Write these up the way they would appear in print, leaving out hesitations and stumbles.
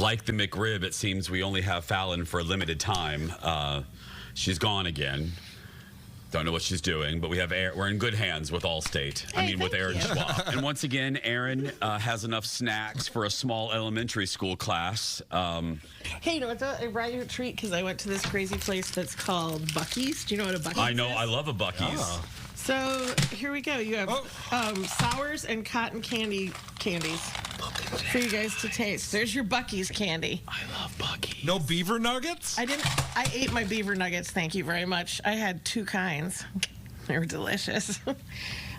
Like the McRib, it seems we only have Fallon for a limited time. She's gone again. Don't know what she's doing, but we're in good hands with Allstate. Hey, with Aaron Schwab. And once again, Aaron has enough snacks for a small elementary school class. Hey, you know what? I brought you a treat because I went to this crazy place that's called Buc-ee's. Do you know what a Buc-ee's I know. is? I love a Buc-ee's. Oh. So here we go. You have sours and cotton candies for you guys to taste. There's your Buc-ee's candy. I love Buc-ee's. No beaver nuggets? I ate my beaver nuggets. Thank you very much. I had 2 kinds. They were delicious.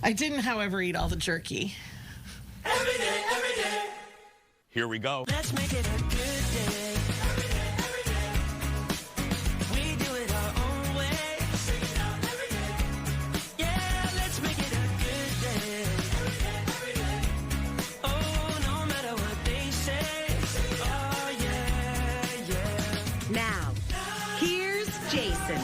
I didn't, however, eat all the jerky. Every day. Here we go. Let's make it a good day. Every day. We do it our own way. Sing it out every day. Yeah, let's make it a good day. Every day. Oh, no matter what they say. Oh, yeah. Now, here's Jason.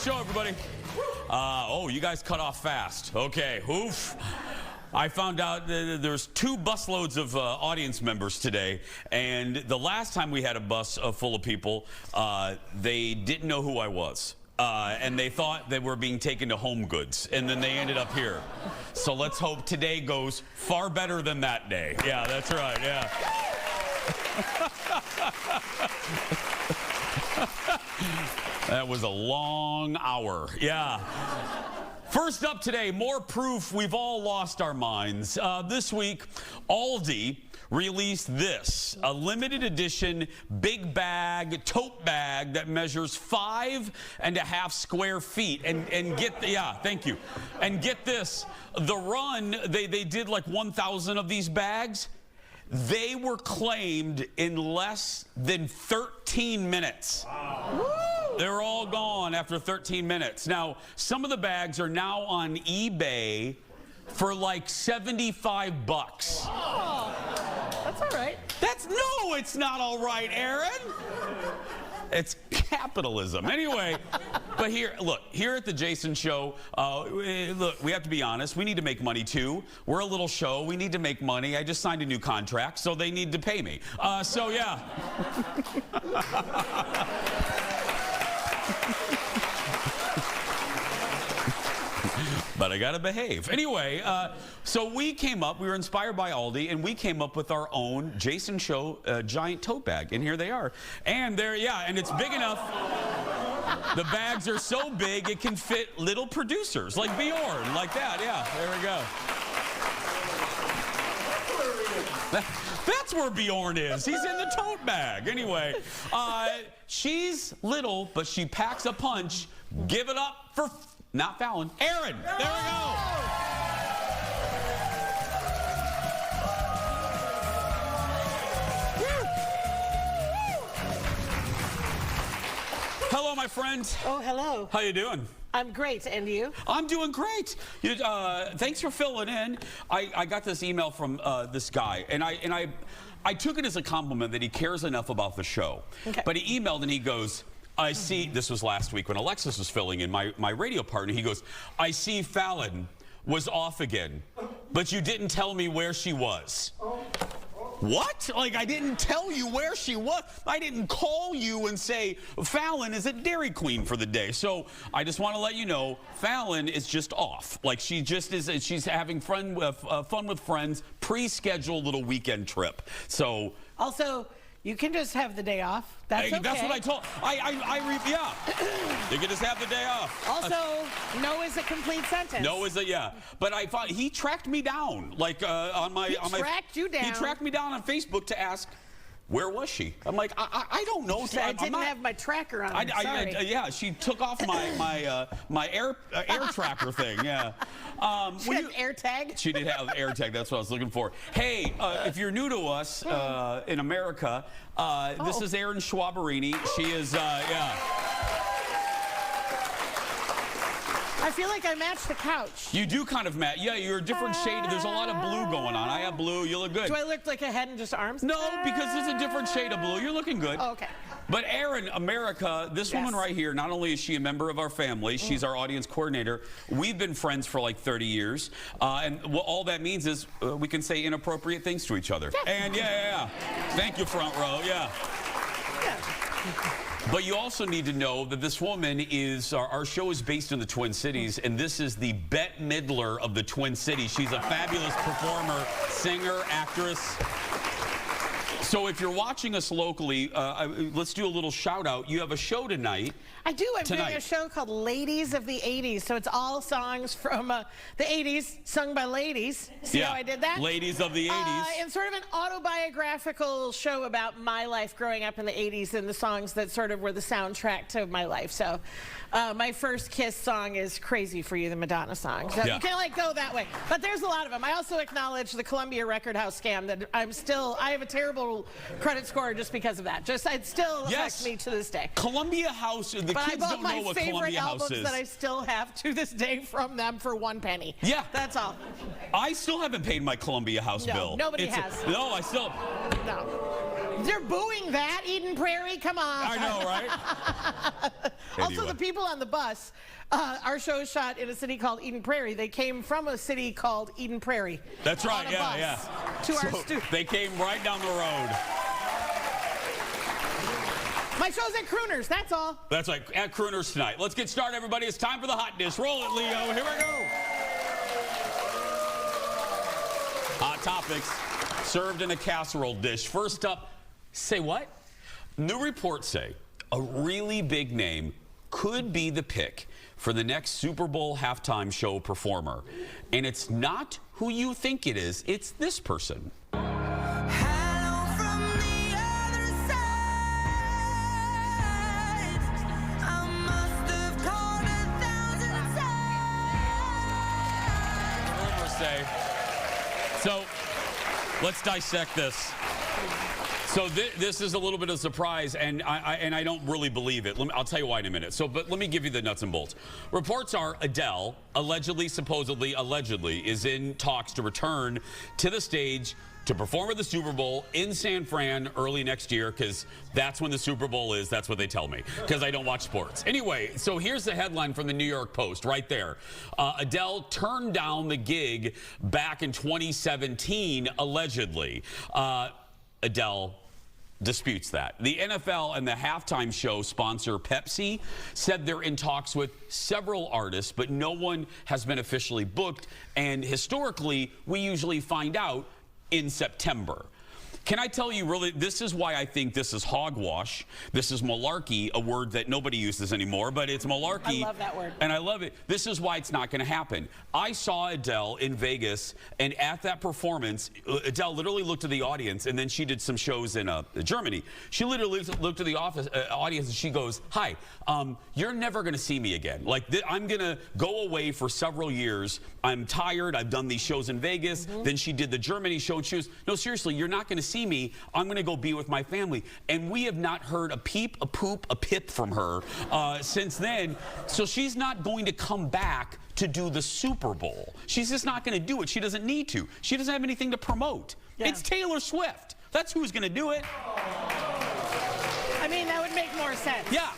Show, everybody. Oh, you guys cut off fast. Okay, oof. I found out there's 2 busloads of audience members today, and the last time we had a bus full of people, they didn't know who I was. And they thought they were being taken to Home Goods, and then they ended up here. So let's hope today goes far better than that day. Yeah, that's right, yeah. That was a long hour. Yeah. First up today, more proof we've all lost our minds. This week, Aldi released this, a limited edition big bag, tote bag that measures 5.5 square feet. And thank you. And get this, the run, they did like 1,000 of these bags. They were claimed in less than 13 minutes. Wow. They're all gone after 13 minutes. Now, some of the bags are now on eBay for like $75. Oh, that's all right. No, it's not all right, Aaron. It's capitalism. Anyway, but here at the Jason Show, look, we have to be honest. We need to make money, too. We're a little show. We need to make money. I just signed a new contract, so they need to pay me. So, yeah. But I gotta behave. Anyway, so we were inspired by Aldi, and we came up with our own Jason Show giant tote bag. And here they are. And and it's big enough. The bags are so big, it can fit little producers, like Bjorn, like that. Yeah, there we go. That's where Bjorn is. He's in the tote bag. Anyway, she's little, but she packs a punch. Give it up for... Not Fallon. Aaron! There we go! Hello, my friend. Oh, hello. How you doing? I'm great, and you? I'm doing great. Thanks for filling in. I got this email from this guy, and I took it as a compliment that he cares enough about the show. Okay. But he emailed and he goes, I see, this was last week when Alexis was filling in, my radio partner. He goes, I see Fallon was off again, but you didn't tell me where she was. What? Like, I didn't tell you where she was. I didn't call you and say, Fallon is at Dairy Queen for the day. So I just want to let you know, Fallon is just off. Like, she just is, she's having fun with friends, pre-scheduled little weekend trip. So. Also, you can just have the day off. That's okay. That's what I told. Yeah. You can just have the day off. Also, no is a complete sentence. No is a But I thought he tracked me down, like on my. He tracked you down. He tracked me down on Facebook to ask where was she? I'm like, I don't know. I didn't have my tracker on. Sorry. Yeah, she took off my air tracker thing. Yeah. She had air tag. She did have air tag. That's what I was looking for. Hey, if you're new to us in America, this is Erin Schwaberini. She is, yeah. I feel like I match the couch. You do kind of match. Yeah, you're a different shade. There's a lot of blue going on. I have blue. You look good. Do I look like a head and just arms? No, because it's a different shade of blue. You're looking good. Oh, okay. But Erin, America, this woman right here, not only is she a member of our family, she's our audience coordinator. We've been friends for like 30 years. And all that means is we can say inappropriate things to each other. Yeah. And yeah. Thank you, front row. Yeah. But you also need to know that this woman is, our show is based in the Twin Cities, and this is the Bette Midler of the Twin Cities. She's a fabulous performer, singer, actress. So if you're watching us locally, let's do a little shout out. You have a show tonight. I do. I'm doing a show called Ladies of the 80s. So it's all songs from the 80s sung by ladies. See how I did that? Ladies of the 80s. And sort of an autobiographical show about my life growing up in the 80s and the songs that sort of were the soundtrack to my life. So my first Kiss song is Crazy for You, the Madonna song. So you can't like go that way. But there's a lot of them. I also acknowledge the Columbia Record House scam that I have a terrible credit score just because of that. It still affects me to this day. Columbia House, the kids don't know what Columbia House is. That I still have to this day from them for 1 penny. Yeah. That's all. I still haven't paid my Columbia House bill. Nobody has. No, I still. No. They're booing that, Eden Prairie. Come on. I know, right? Also, the people on the bus, our show is shot in a city called Eden Prairie. They came from a city called Eden Prairie. That's right, To our studio. They came right down the road. My show's at Crooners, that's all. That's right, at Crooners tonight. Let's get started, everybody. It's time for the hot dish. Roll it, Leo. Here we go. Hot topics served in a casserole dish. First up, say what? New reports say a really big name could be the pick for the next Super Bowl halftime show performer. And it's not who you think it is. It's this person. So let's dissect this. So this is a little bit of a surprise, and I don't really believe it. I'll tell you why in a minute. But let me give you the nuts and bolts. Reports are Adele, supposedly, is in talks to return to the stage to perform at the Super Bowl in San Fran early next year, because that's when the Super Bowl is. That's what they tell me, because I don't watch sports. Anyway, so here's the headline from the New York Post right there. Adele turned down the gig back in 2017, allegedly. Adele disputes that. The NFL and the halftime show sponsor Pepsi said they're in talks with several artists, but no one has been officially booked. And historically, we usually find out in September. Can I tell you, really, this is why I think this is hogwash. This is malarkey, a word that nobody uses anymore, but it's malarkey. I love that word. And I love it. This is why it's not going to happen. I saw Adele in Vegas, and at that performance, Adele literally looked at the audience, and then she did some shows in Germany. She literally looked at the audience, and she goes, "Hi, you're never going to see me again. Like, I'm going to go away for several years. I'm tired. I've done these shows in Vegas." Then she did the Germany show, and she goes, "No, seriously, you're not going to see me. I'm going to go be with my family." And we have not heard a peep, a poop, a pip from her since then. So she's not going to come back to do the Super Bowl. She's just not going to do it. She doesn't need to. She doesn't have anything to promote. It's Taylor Swift. That's who's going to do it. I mean, that would make more sense. Yeah.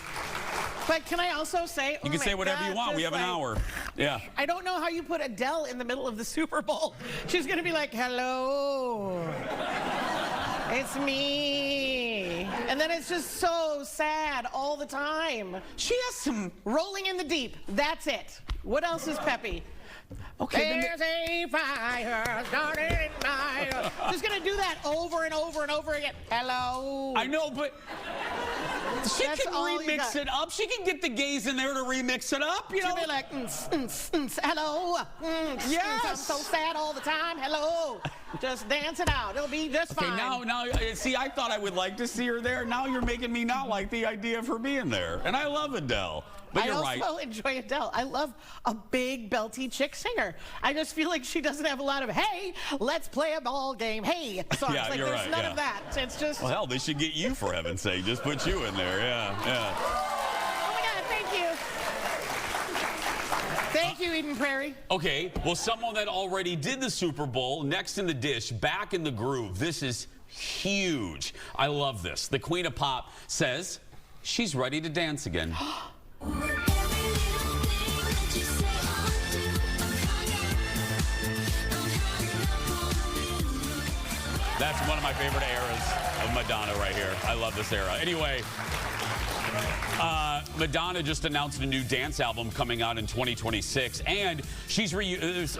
But can I also say... You can say whatever you want. We have an hour. Yeah. I don't know how you put Adele in the middle of the Super Bowl. She's going to be like, "Hello. It's me." And then it's just so sad all the time. She has some... Rolling in the Deep. That's it. What else is peppy? Okay. There's a fire starting in my... Just going to do that over and over and over again. Hello. I know, but... She can remix it up. She can get the gays in there to remix it up, you know. She'll be like, hello. Yes. I'm so sad all the time. Hello. Just dance it out. It'll be just Okay, fine. now, see, I thought I would like to see her there. Now you're making me not like the idea of her being there. And I love Adele. But you're right. I also enjoy Adele. I love a big, belty chick singer. I just feel like she doesn't have a lot of, hey, let's play a ball game, hey, songs. Yeah, like, you're there's right, none yeah. of that. It's just... Well, hell, they should get you, for heaven's sake. Just put you in there, yeah. Oh, my God, thank you. Thank you, Eden Prairie. Okay, well, someone that already did the Super Bowl, next in the dish, back in the groove. This is huge. I love this. The Queen of Pop says she's ready to dance again. That's one of my favorite eras of Madonna right here. I love this era. Anyway, Madonna just announced a new dance album coming out in 2026, and she's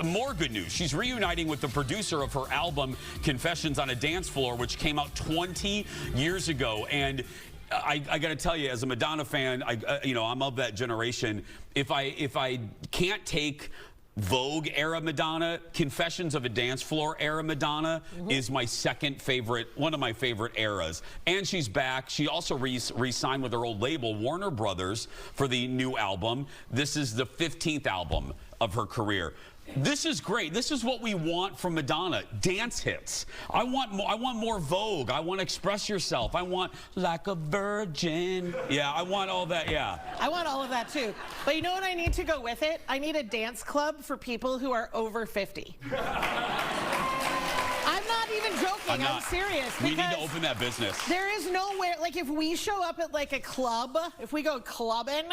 more good news. She's reuniting with the producer of her album, Confessions on a Dance Floor, which came out 20 years ago. And I got to tell you, as a Madonna fan, I'm of that generation. If I can't take Vogue era Madonna, Confessions of a Dance Floor era Madonna is my second favorite, one of my favorite eras. And she's back. She also re-signed with her old label, Warner Brothers, for the new album. This is the 15th album of her career. This is great. This is what we want from Madonna. Dance hits. I want more Vogue. I want Express Yourself. I want Like a Virgin. Yeah, I want all that, yeah. I want all of that, too. But you know what I need to go with it? I need a dance club for people who are over 50. I'm not even joking. I'm serious. We need to open that business. There is nowhere, like if we show up at like a club, if we go clubbing,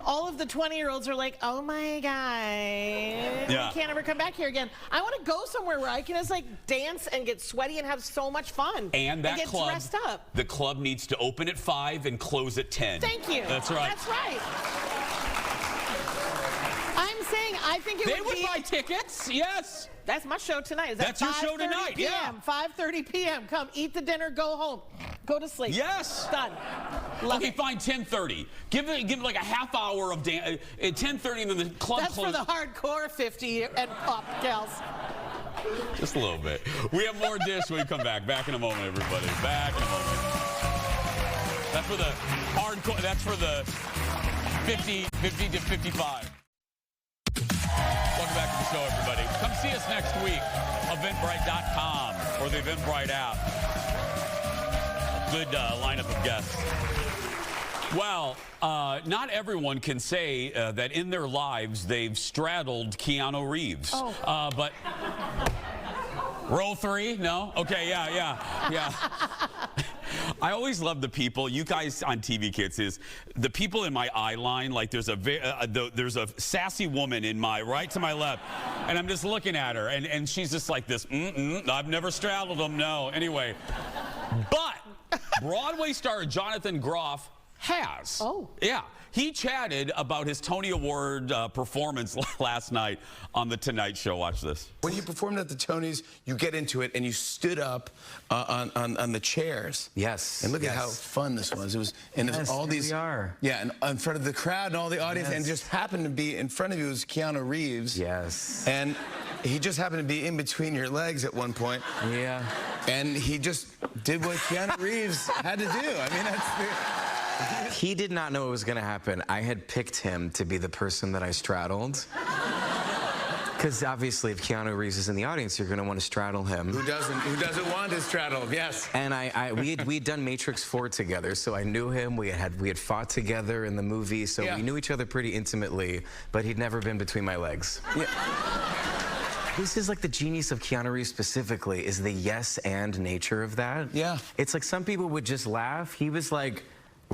all of the 20-year-olds are like, oh my God, Yeah. we can't ever come back here again. I want to go somewhere where I can just like dance and get sweaty and have so much fun. And that get club, dressed up. the club needs to open at 5 and close at 10. Thank you. That's right. That's right. I'm saying I think They would buy tickets, yes. That's my show tonight. Is That's your show tonight, yeah. 5:30 p.m. Come, eat the dinner, go home. Go to sleep. Yes. Done. Love Okay, it. fine, 10:30. Give it like a half hour of dance. At 10:30, and then the club That's closes. for the hardcore 50 and up gals. Just a little bit. We have more dish when we come back. Back in a moment, everybody. Back in a moment. That's for the hardcore. That's for the 50 to 55. Welcome back to the show, everybody. Come see us next week. Eventbrite.com or the Eventbrite app. Good lineup of guests. Well, not everyone can say that in their lives they've straddled Keanu Reeves. Oh. But roll 3? No? Okay, yeah. I always love the people, you guys on TV Kids, is the people in my eye line. Like there's a sassy woman in my right to my left, and I'm just looking at her, and she's just like this. I've never straddled them. No. Anyway, but Broadway star Jonathan Groff has. Oh. Yeah. He chatted about his Tony Award performance last night on The Tonight Show. Watch this. When you performed at the Tonys, you get into it and you stood up on the chairs. Yes. And look at how fun this was. It was, and it was all these. We are. Yeah, and in front of the crowd and all the audience, Yes. and just happened to be in front of you was Keanu Reeves. Yes. And he just happened to be in between your legs at one point. Yeah. And he just did what Keanu Reeves had to do. I mean, that's the. He did not know it was going to happen. I had picked him to be the person that I straddled. Because obviously, if Keanu Reeves is in the audience, you're going to want to straddle him. Who doesn't want to straddle? Yes. And we'd done Matrix 4 together, so I knew him. We had fought together in the movie, so Yeah. we knew each other pretty intimately. But he'd never been between my legs. Yeah. This is like the genius of Keanu Reeves specifically, is the yes and nature of that. Yeah. It's like some people would just laugh. He was like,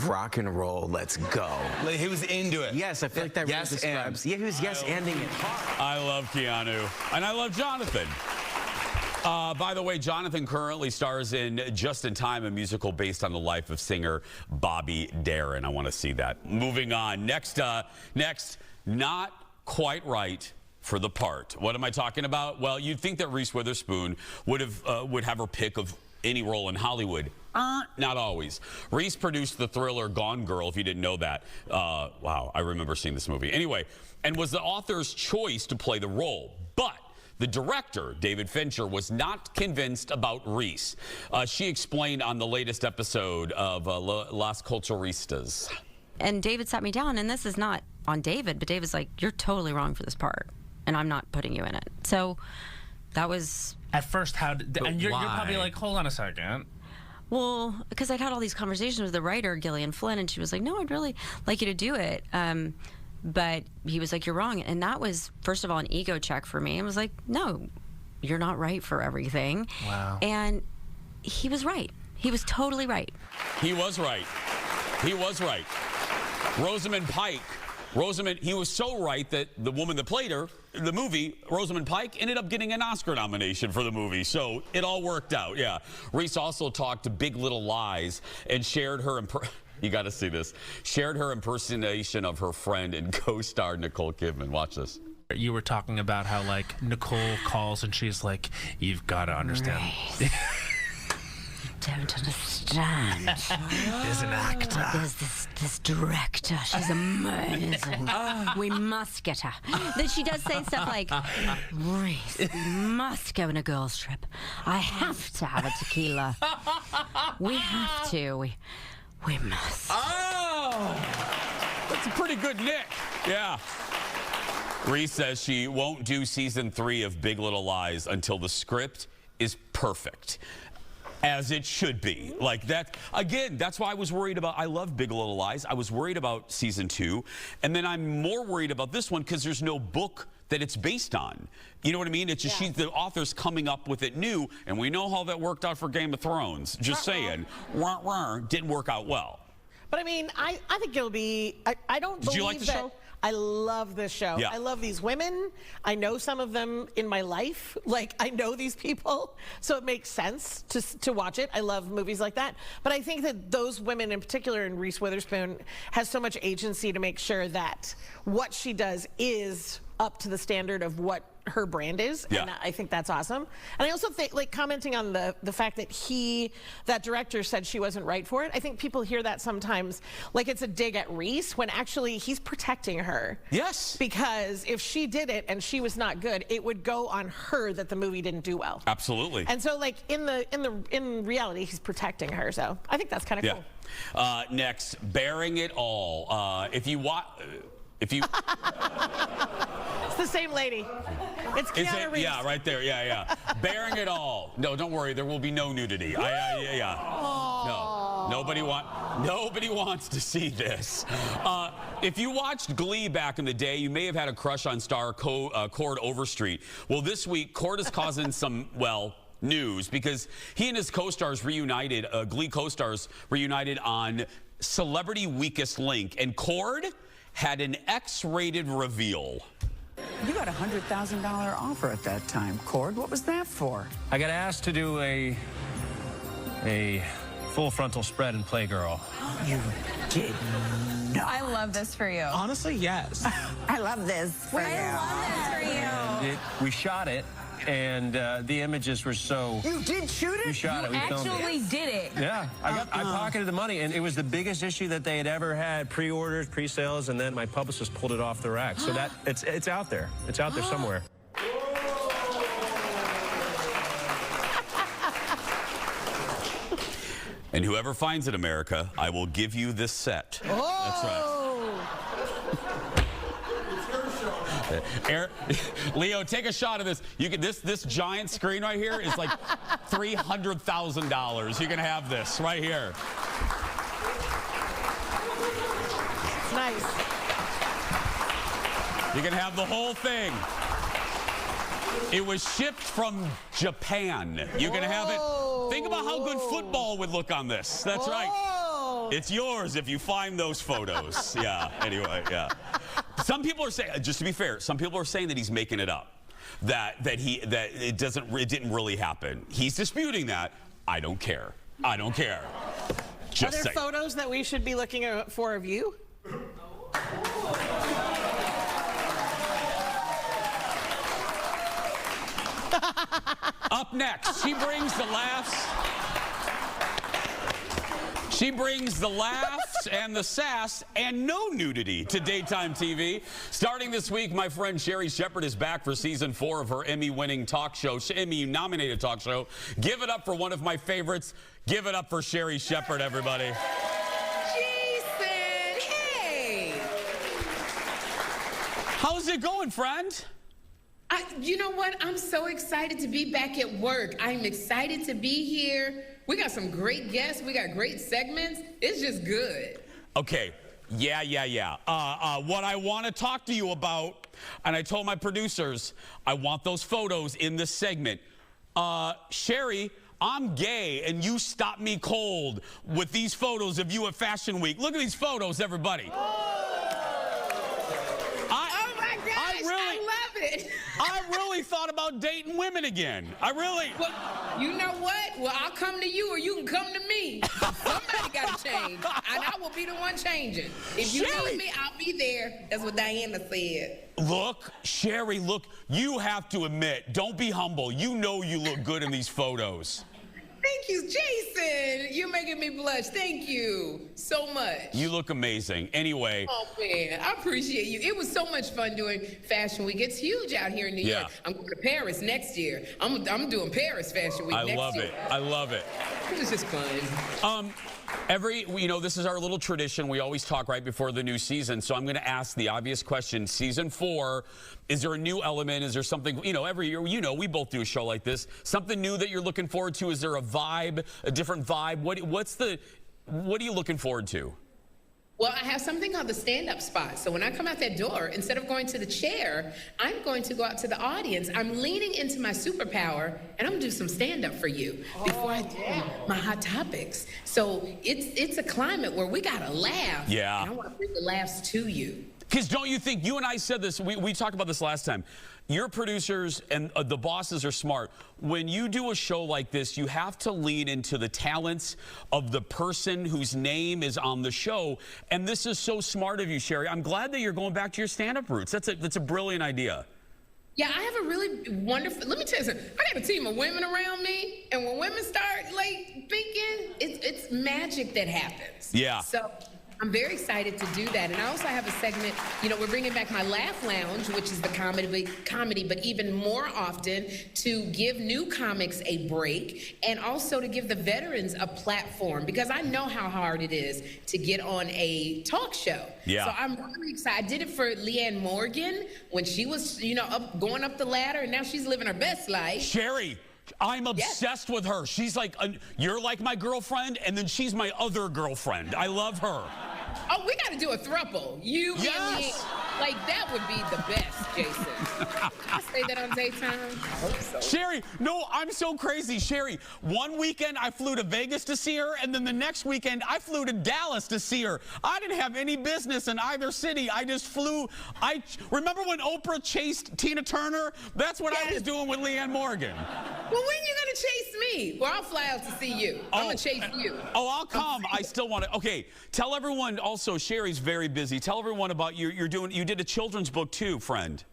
rock and roll, let's go. Like, he was into it. Yes, I feel like that Yes, really describes. and. Yeah, he was yes-anding it. I love Keanu. And I love Jonathan. By the way, Jonathan currently stars in Just in Time, a musical based on the life of singer Bobby Darin. I want to see that. Moving on. Next, not quite right for the part. What am I talking about? Well, you'd think that Reese Witherspoon would have her pick of any role in Hollywood. Not always. Reese produced the thriller Gone Girl, if you didn't know that. Wow, I remember seeing this movie. Anyway, and was the author's choice to play the role. But the director, David Fincher, was not convinced about Reese. She explained on the latest episode of Las Culturistas. And David sat me down, and this is not on David, but David's like, you're totally wrong for this part, and I'm not putting you in it. So that was... At first, and you're probably like, hold on a second. Well, because I'd had all these conversations with the writer, Gillian Flynn, and she was like, no, I'd really like you to do it. But he was like, you're wrong. And that was, first of all, an ego check for me. I was like, no, you're not right for everything. Wow. And he was right. He was totally right. He was right. He was right. Rosamund Pike. He was so right that the woman that played her, the movie, Rosamund Pike, ended up getting an Oscar nomination for the movie. So it all worked out, yeah. Reese also talked to Big Little Lies and shared her, you got to see this, shared her impersonation of her friend and co-star Nicole Kidman. Watch this. You were talking about how, like, Nicole calls and she's like, you've got to understand. Don't understand. There's an actor. There's this director. She's amazing. We must get her. Then she does say stuff like, Reese, we must go on a girls' trip. I have to have a tequila. We have to. We must. Oh! That's a pretty good nick. Yeah. Reese says she won't do season 3 of Big Little Lies until the script is perfect. As it should be. Like that, again, that's why I was worried about, I love Big Little Lies. I was worried about season 2. And then I'm more worried about this one because there's no book that it's based on. You know what I mean? It's just the author's coming up with it new. And we know how that worked out for Game of Thrones. Just saying. Didn't work out well. But I mean, I think it'll be, I don't believe Did you like the show? I love this show. Yeah. I love these women. I know some of them in my life. Like, I know these people, so it makes sense to watch it. I love movies like that. But I think that those women in particular, and Reese Witherspoon, has so much agency to make sure that what she does is up to the standard of what her brand is. Yeah. And I think that's awesome. And I also think, like, commenting on the fact that that director said she wasn't right for it, I think people hear that sometimes like it's a dig at Reese, when actually he's protecting her. Yes. Because if she did it and she was not good, it would go on her that the movie didn't do well. Absolutely. And so, like, in reality, he's protecting her. So I think that's kind of cool. Next, Bearing It All. If you It's the same lady. It's Keanu Reeves. Yeah, right there. Yeah. Bearing It All. No, don't worry. There will be no nudity. No. Nobody wants to see this. If you watched Glee back in the day, you may have had a crush on star Chord Overstreet. Well, this week, Chord is causing some, news because he and his co-stars reunited, Glee co-stars reunited on Celebrity Weakest Link, and Chord had an X-rated reveal. You got a $100,000 offer at that time, Chord. What was that for? I got asked to do a full frontal spread in Playgirl. You did not. I love this for you. Honestly, yes. I love this for you. And we shot it, and the images were so... You did shoot it? We shot it. We filmed it. Actually did it. Yeah, I pocketed the money, and it was the biggest issue that they had ever had, pre-orders, pre-sales, and then my publicist pulled it off the rack. So that it's out there. It's out there somewhere. And whoever finds it, America, I will give you this set. Oh. That's right. Leo, take a shot of this. You can this giant screen right here is like $300,000. You can have this right here. Nice. You can have the whole thing. It was shipped from Japan. You can have it. Think about how good football would look on this. That's right. It's yours if you find those photos. Yeah, anyway, yeah. Some people are saying, just to be fair, some people are saying that he's making it up. That it didn't really happen. He's disputing that. I don't care. I don't care. Just Are there photos that we should be looking for of you? Up next, she brings the laughs. She brings the laughs laughs and the sass and no nudity to daytime TV. Starting this week, my friend Sherri Shepherd is back for season 4 of her Emmy-winning talk show, Emmy-nominated talk show. Give it up for one of my favorites. Give it up for Sherri Shepherd, everybody. Jason, hey. How's it going, friend? You know what? I'm so excited to be back at work. I'm excited to be here. We got some great guests. We got great segments. It's just good. Okay. Yeah. What I want to talk to you about, and I told my producers, I want those photos in this segment. Sherri, I'm gay, and you stopped me cold with these photos of you at Fashion Week. Look at these photos, everybody. Oh my gosh, I love it. I really thought about dating women again. Well, you know what? Well, I'll come to you or you can come to me. Somebody got to change, and I will be the one changing. If you need me, I'll be there. That's what Diana said. Look, Sherri, look, you have to admit, don't be humble. You know you look good in these photos. Thank you, Jason. You're making me blush. Thank you so much. You look amazing. Anyway. Oh, man. I appreciate you. It was so much fun doing Fashion Week. It's huge out here in New York. I'm going to Paris next year. I'm doing Paris Fashion Week next year. I love it. It was just fun. This is our little tradition. We always talk right before the new season. So I'm going to ask the obvious question. Season 4, is there a new element? Is there something, every year, we both do a show like this. Something new that you're looking forward to? Is there a vibe, a different vibe? What are you looking forward to? Well, I have something called the stand-up spot. So when I come out that door, instead of going to the chair, I'm going to go out to the audience. I'm leaning into my superpower, and I'm going to do some stand-up for you before I do my hot topics. So it's a climate where we got to laugh. Yeah. And I want to bring the laughs to you. Because don't you think, you and I said this, we talked about this last time, your producers and the bosses are smart. When you do a show like this, you have to lean into the talents of the person whose name is on the show. And this is so smart of you, Sherri. I'm glad that you're going back to your stand-up roots. That's a brilliant idea. Yeah, I have a really wonderful, let me tell you something. I got a team of women around me, and when women start, thinking, it's magic that happens. Yeah. So I'm very excited to do that. And I also have a segment, we're bringing back my Laugh Lounge, which is the comedy, but even more often to give new comics a break and also to give the veterans a platform, because I know how hard it is to get on a talk show. Yeah. So I'm really excited. I did it for Leanne Morgan when she was, going up the ladder, and now she's living her best life. Sherri, I'm obsessed with her. She's like, you're like my girlfriend, and then she's my other girlfriend. I love her. Oh, we got to do a throuple. You and me. That would be the best, Jason. Can I say that on daytime? I hope so. Sherri, no, I'm so crazy. Sherri, one weekend I flew to Vegas to see her, and then the next weekend I flew to Dallas to see her. I didn't have any business in either city. I just flew. Remember when Oprah chased Tina Turner? That's what I was doing with Leanne Morgan. Well, when you going to chase me? Well, I'll fly out to see you. I'm going to chase you. Oh, I'll come. I still want to. Okay, tell everyone also, Sherri's very busy. Tell everyone about you did a children's book too, friend.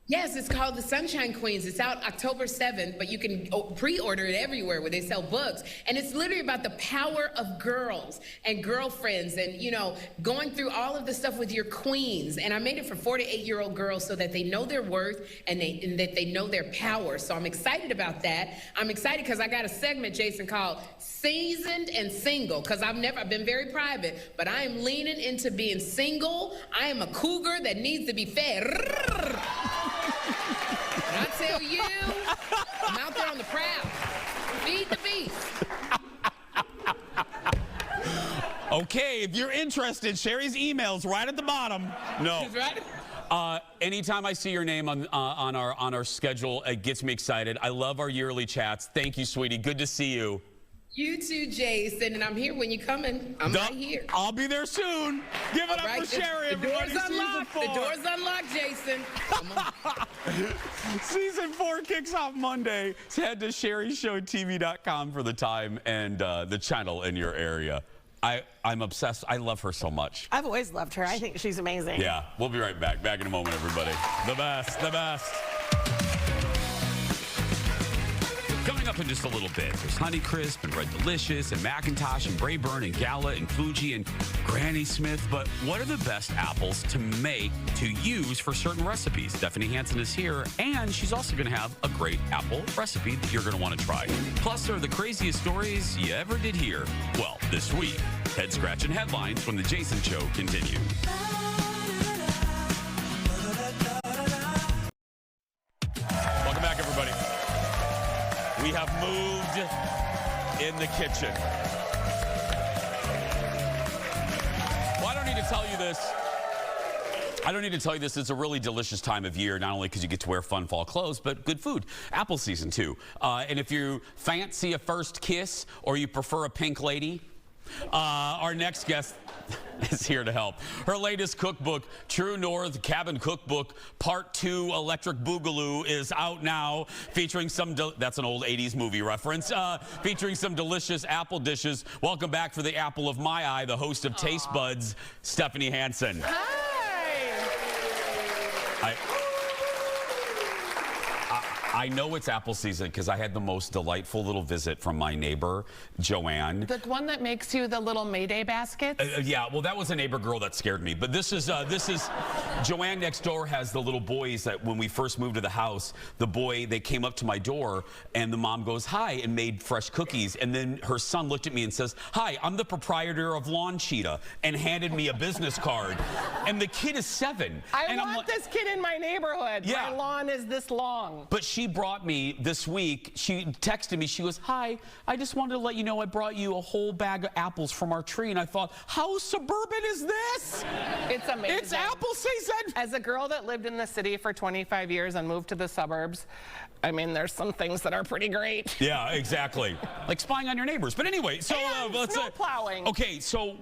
Yes, it's called The Sunshine Queens. It's out October 7th, but you can pre-order it everywhere where they sell books. And it's literally about the power of girls and girlfriends and, going through all of the stuff with your queens. And I made it for 4 to 8-year-old girls so that they know their worth and that they know their power. So I'm excited about that. I'm excited because I got a segment, Jason, called Seasoned and Single, because I've been very private, but I am leaning into being single. I am a cougar that needs to be fed. And I tell you, I'm out there on the prowl. Feed the beast. Okay, if you're interested, Sherri's email's right at the bottom. No. Right? Anytime I see your name on our schedule, it gets me excited. I love our yearly chats. Thank you, sweetie. Good to see you. You too, Jason, and I'm here when you're coming. I'm right here. I'll be there soon. Give it up for Sherri, everybody. The door's unlocked. The door's unlocked, Jason. Season 4 kicks off Monday. Head to sherrishowtv.com for the time and the channel in your area. I'm obsessed. I love her so much. I've always loved her. I think she's amazing. Yeah, we'll be right back. Back in a moment, everybody. The best, the best. Coming up in just a little bit, there's Honeycrisp and Red Delicious and Macintosh and Brayburn and Gala and Fuji and Granny Smith. But what are the best apples to make, to use for certain recipes? Stephanie Hansen is here, and she's also going to have a great apple recipe that you're going to want to try. Plus, there are the craziest stories you ever did hear. Well, this week, head-scratching headlines when The Jason Show continues. Welcome back, everybody. We have moved in the kitchen. Well, I don't need to tell you this. It's a really delicious time of year, not only because you get to wear fun fall clothes, but good food. Apple season, too. And if you fancy a first kiss or you prefer a pink lady, our next guest is here to help. Her latest cookbook, True North Cabin Cookbook, Part 2, Electric Boogaloo, is out now, featuring some, that's an old 80s movie reference, featuring some delicious apple dishes. Welcome back for the apple of my eye, the host of Taste Buds, Stephanie Hansen. I know it's apple season because I had the most delightful little visit from my neighbor, Joanne. The one that makes you the little Mayday baskets? Yeah, well, that was a neighbor girl that scared me. But this is Joanne next door has the little boys that when we first moved to the house, they came up to my door and the mom goes, hi, and made fresh cookies. And then her son looked at me and says, hi, I'm the proprietor of Lawn Cheetah, and handed me a business card. And the kid is 7. I want this kid in my neighborhood. Yeah. My lawn is this long. But she brought me this week, she texted me, she goes, hi, I just wanted to let you know I brought you a whole bag of apples from our tree. And I thought, how suburban is this? It's amazing. It's apple season. As a girl that lived in the city for 25 years and moved to the suburbs, I mean, there's some things that are pretty great. Yeah, exactly. Like spying on your neighbors. But anyway, so let's snow plowing. Okay, so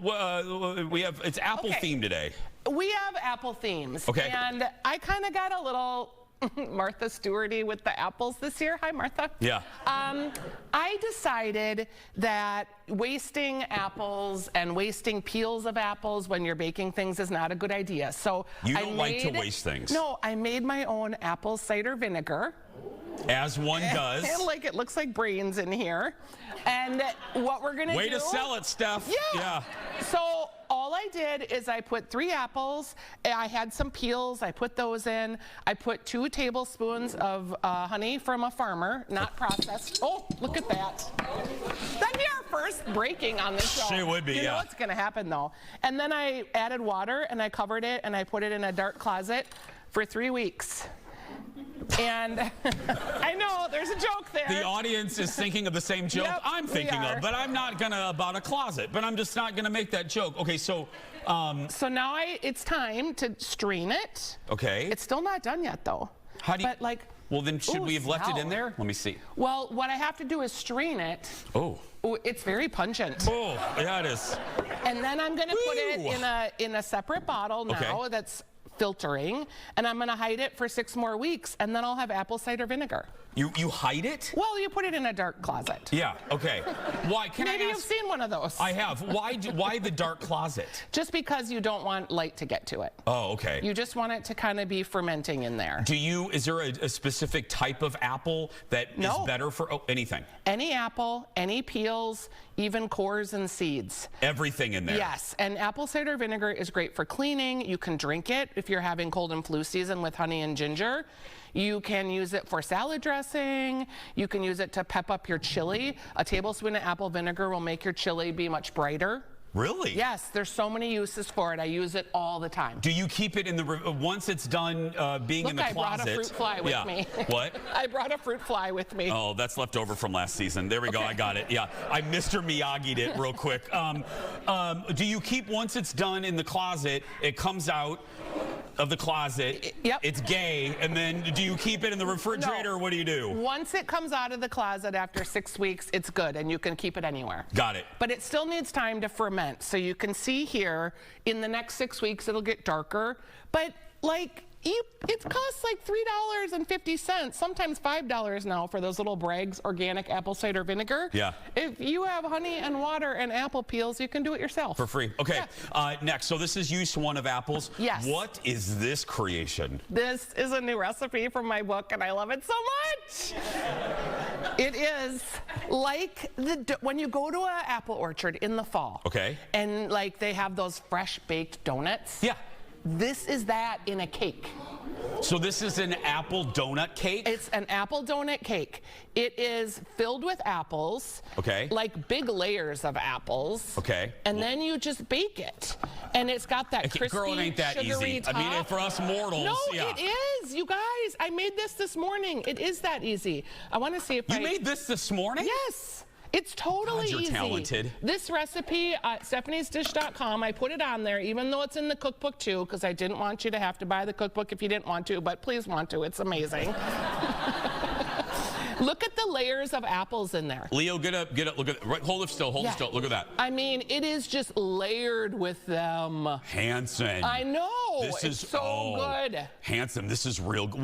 it's apple theme today. We have apple themes. Okay. And I kind of got a little Martha Stewarty with the apples this year. Hi, Martha. Yeah. I decided that wasting apples and wasting peels of apples when you're baking things is not a good idea. So you don't like to waste things. No, I made my own apple cider vinegar. As one does. Like it looks like brains in here. And what we're gonna do. Way to sell it, Steph. Yeah. So all I did is I put 3 apples. I had some peels. I put those in. I put 2 tablespoons of honey from a farmer, not processed. Oh, look at that. That'd be our first breaking on this show. It would be, You know what's gonna happen though. And then I added water and I covered it and I put it in a dark closet for 3 weeks. And I know there's a joke there. The audience is thinking of the same joke I'm thinking of, but I'm not gonna about a closet. But I'm just not gonna make that joke. Okay, so so now it's time to strain it. Okay. It's still not done yet though. How do you? But like. Well, then should we have left it in there? Let me see. Well, what I have to do is strain it. Oh. It's very pungent. Oh, yeah, it is. And then I'm gonna put it in a separate bottle now that's filtering, and I'm gonna hide it for 6 more weeks, and then I'll have apple cider vinegar. You hide it? Well, you put it in a dark closet. Yeah, okay. Why? Maybe you've seen one of those. I have. Why the dark closet? Just because you don't want light to get to it. Oh, okay. You just want it to kind of be fermenting in there. Is there a specific type of apple that is better for anything? Any apple, any peels, even cores and seeds. Everything in there. Yes, and apple cider vinegar is great for cleaning. You can drink it if you're having cold and flu season with honey and ginger. You can use it for salad dressing. You can use it to pep up your chili. A tablespoon of apple vinegar will make your chili be much brighter. Really? Yes, there's so many uses for it. I use it all the time. Do you keep it in the once it's done being in the closet? I brought a fruit fly with me. What? I brought a fruit fly with me. Oh, that's left over from last season. There we go. I got it. Yeah, I Mr. Miyagi'd it real quick. Do you keep once it's done in the closet? It comes out of the closet. Yep. It's gay, and then do you keep it in the refrigerator, or what do you do? Once it comes out of the closet after 6 weeks, it's good, and you can keep it anywhere. Got it. But it still needs time to ferment. So you can see here, in the next 6 weeks, it'll get darker. But like, it costs like $3.50, sometimes $5 now for those little Bragg's organic apple cider vinegar. Yeah. If you have honey and water and apple peels, you can do it yourself. For free. Okay. Yeah. Next, so this is use 1 of apples. Yes. What is this creation? This is a new recipe from my book, and I love it so much. It is like when you go to an apple orchard in the fall. Okay. And like they have those fresh baked donuts. Yeah. This is that in a cake. So this is an apple donut cake? It's an apple donut cake. It is filled with apples. Okay. Like big layers of apples. Okay. And then you just bake it. And it's got that crispy, girl, it ain't that sugary easy. top. I mean, for us mortals, No, yeah. it is. You guys, I made this morning. It is that easy. I want to see if You made this morning? Yes. It's totally God, you're easy. talented. This recipe at stephaniesdish.com, I put it on there, even though it's in the cookbook too, because I didn't want you to have to buy the cookbook if you didn't want to, but please want to. It's amazing. Look at the layers of apples in there. Leo, get up, look at, right, hold it still, hold it still, look at that. I mean, it is just layered with them. Hansen. I know, This it's is so good. Hansen, this is real good.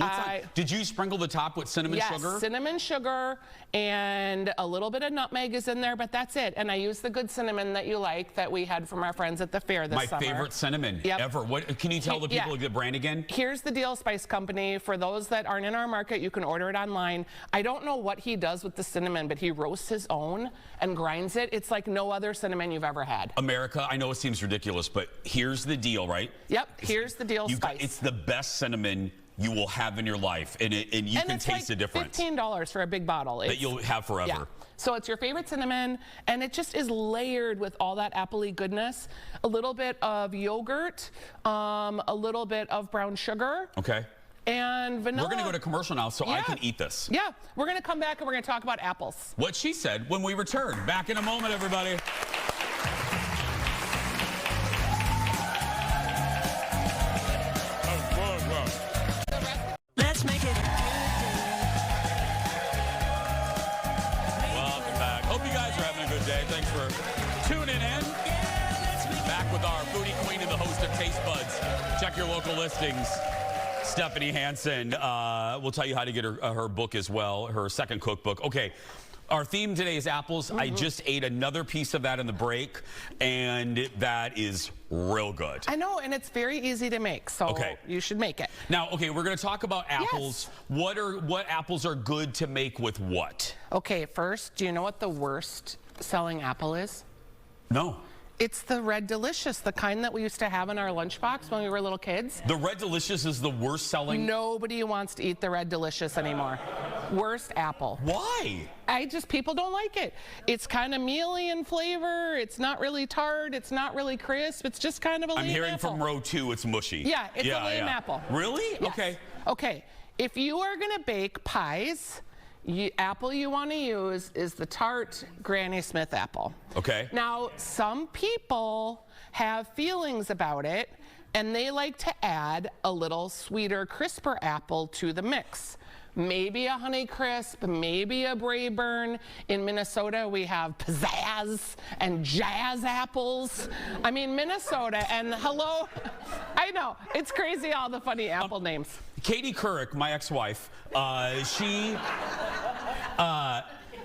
Did you sprinkle the top with cinnamon sugar? Yes, cinnamon sugar, and a little bit of nutmeg is in there, but that's it. And I use the good cinnamon that you like that we had from our friends at the fair this summer. My favorite cinnamon ever. What can you tell the people the brand again? Here's the deal, Spice Company. For those that aren't in our market, you can order it online. I don't know what he does with the cinnamon, but he roasts his own and grinds it. It's like no other cinnamon you've ever had. America, I know it seems ridiculous, but here's the deal, right? Yep, here's the deal, Spice. It's the best cinnamon you will have in your life, and you can taste the difference. $15 for a big bottle. That you'll have forever. Yeah. So it's your favorite cinnamon, and it just is layered with all that appley goodness. A little bit of yogurt, a little bit of brown sugar. Okay. And vanilla. We're going to go to commercial now so I can eat this. Yeah, we're going to come back and we're going to talk about apples. What she said when we return. Back in a moment, everybody. Let's make it. Welcome back. Hope you guys are having a good day. Thanks for tuning in. Back with our foodie queen and the host of Taste Buds. Check your local listings. Stephanie Hansen will tell you how to get her book as well, her second cookbook. Okay, our theme today is apples. I just ate another piece of that in the break, and that is real good. I know, and it's very easy to make, so you should make it. Now, okay, we're going to talk about apples. Yes. What apples are good to make with what? Okay, first, do you know what the worst selling apple is? No. It's the Red Delicious, the kind that we used to have in our lunchbox when we were little kids. The Red Delicious is the worst selling? Nobody wants to eat the Red Delicious anymore. Worst apple. Why? People don't like it. It's kind of mealy in flavor. It's not really tart. It's not really crisp. It's just kind of a lame apple. I'm hearing from row 2 it's mushy. Yeah, it's a lame apple. Really? Yes. Okay. Okay, if you are gonna bake pies, apple you want to use is the tart Granny Smith apple. Okay. Now, some people have feelings about it, and they like to add a little sweeter, crisper apple to the mix. Maybe a Honeycrisp, maybe a Braeburn. In Minnesota, we have pizzazz and jazz apples. I mean, Minnesota, and hello, I know, it's crazy all the funny apple names. Katie Couric, my ex-wife,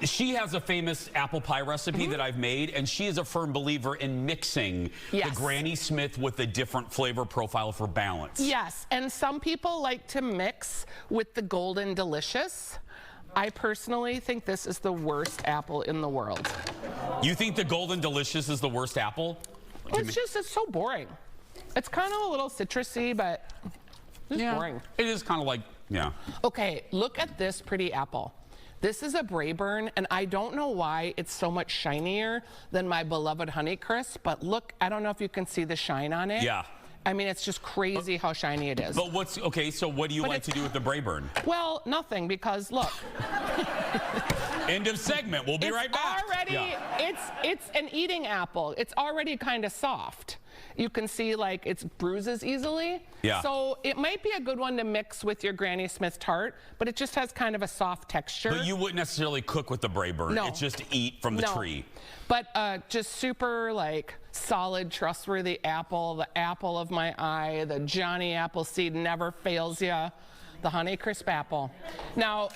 she has a famous apple pie recipe that I've made, and she is a firm believer in mixing the Granny Smith with a different flavor profile for balance. Yes, and some people like to mix with the Golden Delicious. I personally think this is the worst apple in the world. You think the Golden Delicious is the worst apple? It's so boring. It's kind of a little citrusy, but it's boring. It is kind of like, Okay, look at this pretty apple. This is a Braeburn, and I don't know why it's so much shinier than my beloved Honeycrisp, but look, I don't know if you can see the shine on it. Yeah. I mean, it's just crazy how shiny it is. But so what do you like to do with the Braeburn? Well, nothing, because look. End of segment. We'll be right back. It's an eating apple. It's already kind of soft. You can see like it bruises easily. Yeah. So it might be a good one to mix with your Granny Smith tart, but it just has kind of a soft texture. But you wouldn't necessarily cook with the Braeburn. No. It's just eat from the tree. But just super like solid, trustworthy apple, the apple of my eye, the Johnny Appleseed never fails ya, the Honeycrisp apple. Now,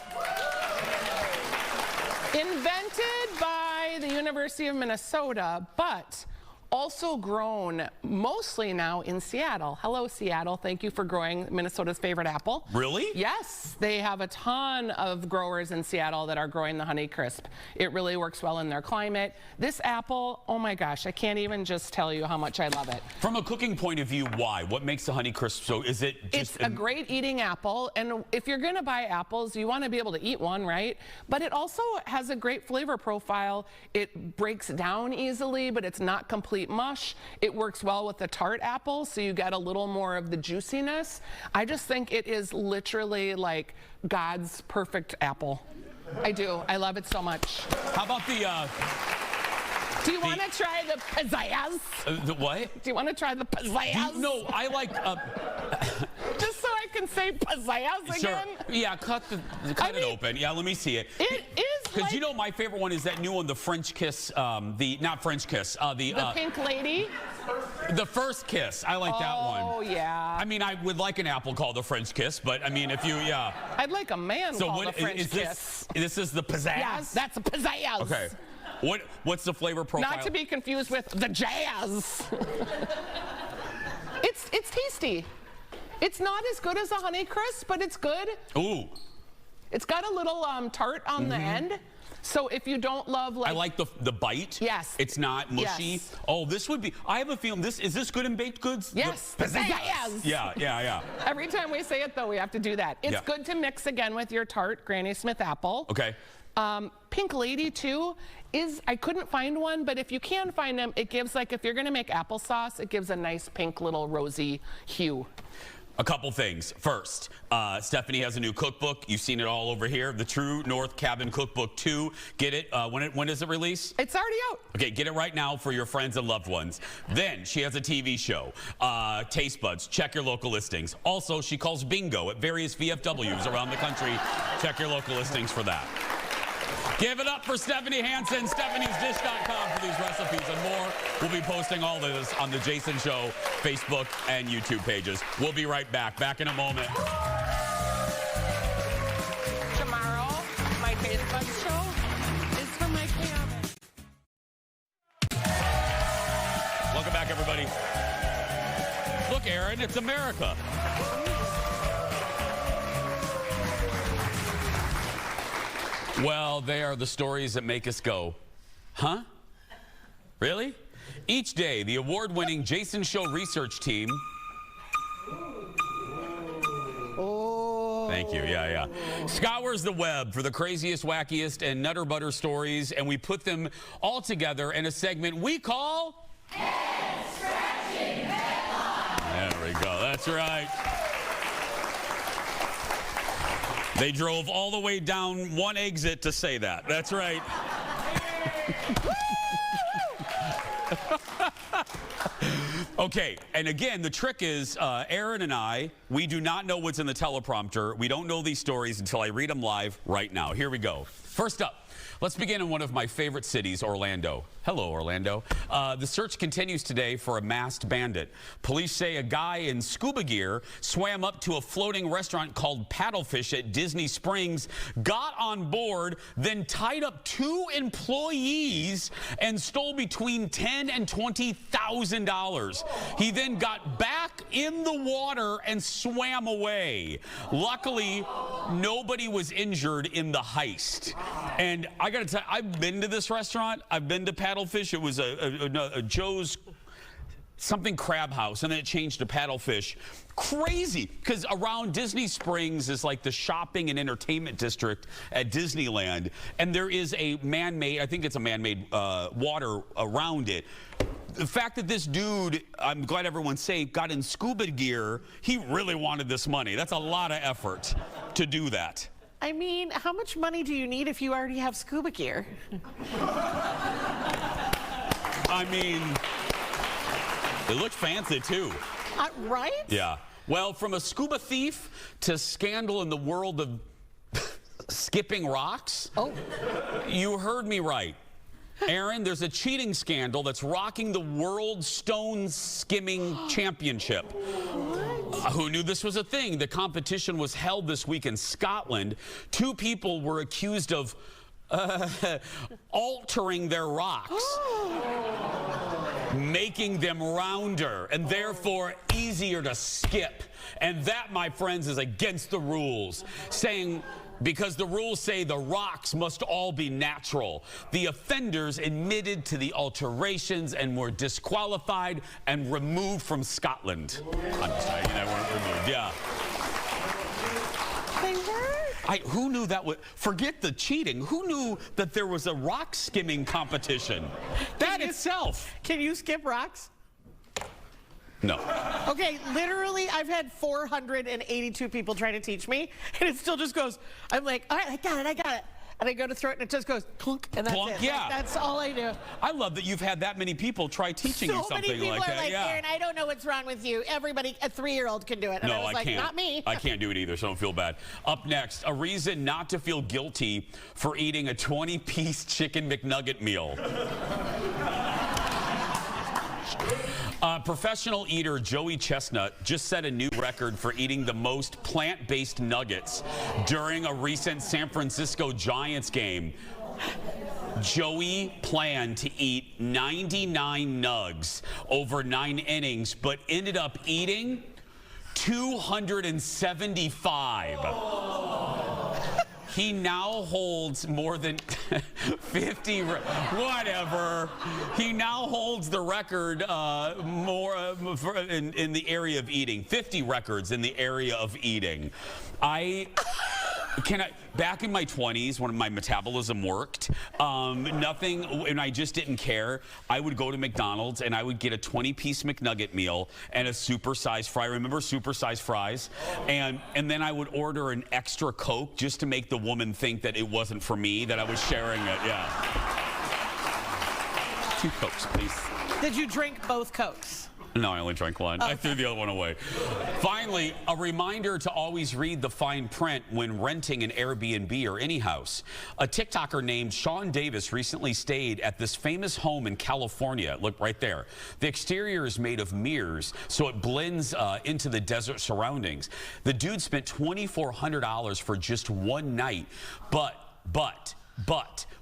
invented by the University of Minnesota, but also grown mostly now in Seattle. Hello, Seattle. Thank you for growing Minnesota's favorite apple. Really? Yes. They have a ton of growers in Seattle that are growing the Honeycrisp. It really works well in their climate. This apple, oh my gosh, I can't even just tell you how much I love it. From a cooking point of view, why? What makes the Honeycrisp so? Is it just It's a great eating apple, and if you're going to buy apples, you want to be able to eat one, right? But it also has a great flavor profile. It breaks down easily, but it's not complete mush. It works well with the tart apple, so you get a little more of the juiciness. I just think it is literally like God's perfect apple. I do. I love it so much. How about the Do you want to try the pizzazz? the what? Do you want to try the pizzazz? No, I like Just so I can say pizzazz again? Yeah, cut it open. Yeah, let me see it. It is because like, you know my favorite one is that new one, the French Kiss. Not French Kiss. the pink lady. The first kiss. I like that one. Oh yeah. I mean, I would like an apple called the French Kiss, but I mean, if you I'd like a man called the French kiss. This is the pizzazz. Yes, that's a pizzazz. Okay. What's the flavor profile? Not to be confused with the jazz. It's tasty. It's not as good as a Honeycrisp, but it's good. Ooh. It's got a little tart on the end. So if you don't love I like the bite. Yes. It's not mushy. Yes. Oh, this would be. I have a feeling is this good in baked goods? Yes. The pizzazz. Yeah. Every time we say it though, we have to do that. It's good to mix again with your tart Granny Smith apple. Okay. Pink Lady too I couldn't find one, but if you can find them, it gives if you're gonna make applesauce, it gives a nice pink little rosy hue. A couple things. First, Stephanie has a new cookbook. You've seen it all over here. The True North Cabin Cookbook 2. Get it. When does it release? It's already out. Okay, get it right now for your friends and loved ones. Then she has a TV show, Taste Buds. Check your local listings. Also, she calls bingo at various VFWs around the country. Check your local listings for that. Give it up for Stephanie Hansen, Stephanie'sDish.com for these recipes and more. We'll be posting all this on the Jason Show Facebook and YouTube pages. We'll be right back. Back in a moment. Tomorrow, my Taste Buds show is for my family. Welcome back, everybody. Look, Aaron, it's America. Well, they are the stories that make us go, huh? Really? Each day, the award-winning Jason Show research team... Thank you, yeah. Scours the web for the craziest, wackiest, and nutter butter stories, and we put them all together in a segment we call... Head Scratching Headlines. There we go, that's right. They drove all the way down one exit to say that. That's right. Okay, and again, the trick is Aaron and I, we do not know what's in the teleprompter. We don't know these stories until I read them live right now. Here we go. First up, let's begin in one of my favorite cities, Orlando. Hello, Orlando. The search continues today for a masked bandit. Police say a guy in scuba gear swam up to a floating restaurant called Paddlefish at Disney Springs, got on board, then tied up 2 employees and stole between $10,000 and $20,000. He then got back in the water and swam away. Luckily, nobody was injured in the heist. And I gotta tell you, I've been to this restaurant. I've been to Paddlefish. It was a Joe's something crab house, and then it changed to Paddlefish. Crazy, because around Disney Springs is like the shopping and entertainment district at Disneyland, and there is a man-made, I think it's a man-made water around it. The fact that this dude, I'm glad everyone's safe, got in scuba gear, he really wanted this money. That's a lot of effort to do that. I mean, how much money do you need if you already have scuba gear? I mean, it looked fancy too. Right? Yeah. Well, from a scuba thief to scandal in the world of skipping rocks. Oh. You heard me right. Aaron, there's a cheating scandal that's rocking the World Stone Skimming Championship. Who knew this was a thing? The competition was held this week in Scotland. 2 people were accused of altering their rocks. making them rounder and therefore easier to skip. And that, my friends, is against the rules, because the rules say the rocks must all be natural. The offenders admitted to the alterations and were disqualified and removed from Scotland. I'm just saying, they weren't removed, yeah. They were? Who knew that would, forget the cheating, who knew that there was a rock skimming competition? That itself. Can you skip rocks? No. Okay, literally, I've had 482 people try to teach me, and it still just goes, I'm like, all right, I got it. And I go to throw it, and it just goes clunk, and that's Clunk, it. yeah. Like, that's all I do. I love that you've had that many people try teaching you something So many people like are that. like, Yeah. Aaron, I don't know what's wrong with you. Everybody, a 3-year-old can do it. And No, I was like, can't. not me. I can't do it either, so don't feel bad. Up next, a reason not to feel guilty for eating a 20-piece chicken McNugget meal. Professional eater Joey Chestnut just set a new record for eating the most plant-based nuggets during a recent San Francisco Giants game. Joey planned to eat 99 nugs over 9 innings, but ended up eating 275. He now holds more than 50, whatever. He now holds the record in the area of eating. 50 records in the area of eating. Back in my 20s, when my metabolism worked, and I just didn't care, I would go to McDonald's and I would get a 20-piece McNugget meal and a supersized fry. Remember supersized fries? And then I would order an extra Coke just to make the woman think that it wasn't for me, that I was sharing it, yeah. 2 Cokes, please. Did you drink both Cokes? No, I only drank one. Okay. I threw the other one away. Finally, a reminder to always read the fine print when renting an Airbnb or any house. A TikToker named Sean Davis recently stayed at this famous home in California. Look right there. The exterior is made of mirrors, so it blends into the desert surroundings. The dude spent $2,400 for just one night, but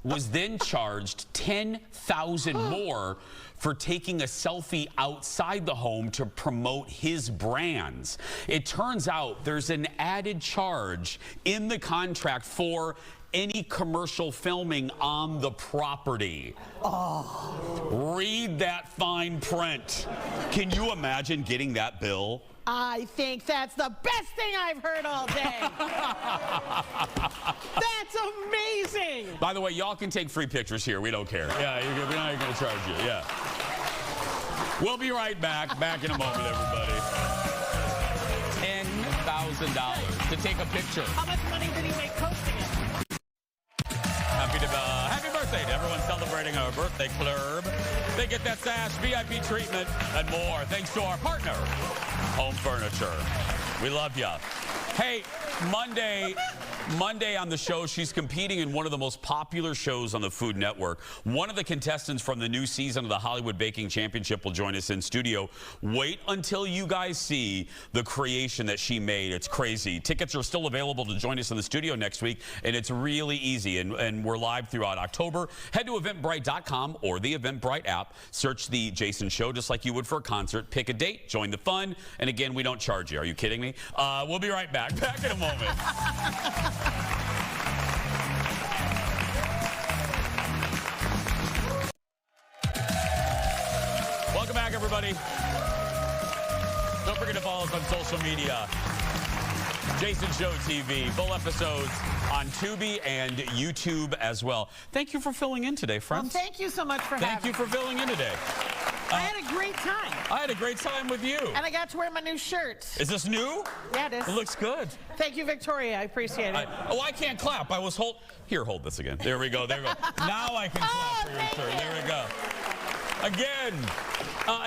was then charged $10,000 more for taking a selfie outside the home to promote his brands. It turns out there's an added charge in the contract for any commercial filming on the property. Oh. Read that fine print. Can you imagine getting that bill? I think that's the best thing I've heard all day. That's amazing. By the way, y'all can take free pictures here. We don't care. Yeah, we're not going to charge you. Yeah. We'll be right back. Back in a moment, everybody. $10,000 to take a picture. How much money did he make posting it? Happy birthday to everyone celebrating our birthday club. They get that sash, VIP treatment, and more. Thanks to our partner, Home Furniture. We love ya. Hey, Monday on the show, she's competing in one of the most popular shows on the Food Network. One of the contestants from the new season of the Hollywood Baking Championship will join us in studio. Wait until you guys see the creation that she made. It's crazy. Tickets are still available to join us in the studio next week, and it's really easy, and we're live throughout October. Head to eventbrite.com or the Eventbrite app. Search The Jason Show just like you would for a concert. Pick a date, join the fun, and again, we don't charge you. Are you kidding me? We'll be right back. Back in a moment. Welcome back, everybody. Don't forget to follow us on social media. Jason Show TV, full episodes on Tubi and YouTube as well. Thank you for filling in today, friends. Well, thank you so much for having me. Thank you for filling in today. I had a great time. I had a great time with you. And I got to wear my new shirt. Is this new? Yeah, it is. It looks good. Thank you, Victoria. I appreciate it. I can't clap. I was hold this again. There we go. There we go. Now I can clap for your shirt. There we go. Again,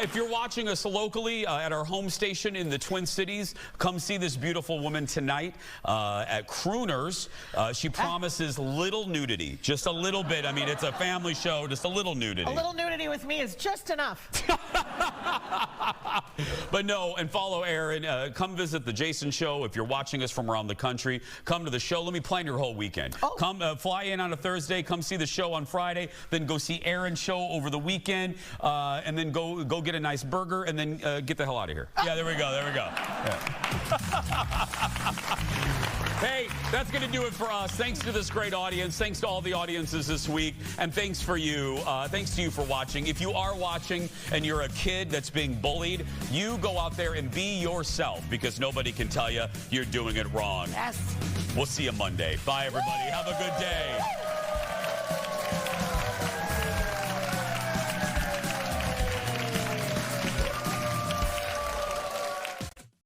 if you're watching us locally at our home station in the Twin Cities, come see this beautiful woman tonight at Crooners. She promises little nudity, just a little bit. I mean, it's a family show, just a little nudity. A little nudity with me is just enough. But no, and follow Aaron. Come visit the Jason Show. If you're watching us from around the country, come to the show. Let me plan your whole weekend. Come fly in on a Thursday. Come see the show on Friday. Then go see Aaron's show over the weekend. And then go get a nice burger. And then get the hell out of here. Yeah, there we go. There we go. Hey, that's going to do it for us. Thanks to this great audience. Thanks to all the audiences this week. And thanks for you. Thanks to you for watching. If you are watching and you're a kid that's being bullied, you go out there and be yourself, because nobody can tell you you're doing it wrong. Yes. We'll see you Monday. Bye, everybody. Have a good day.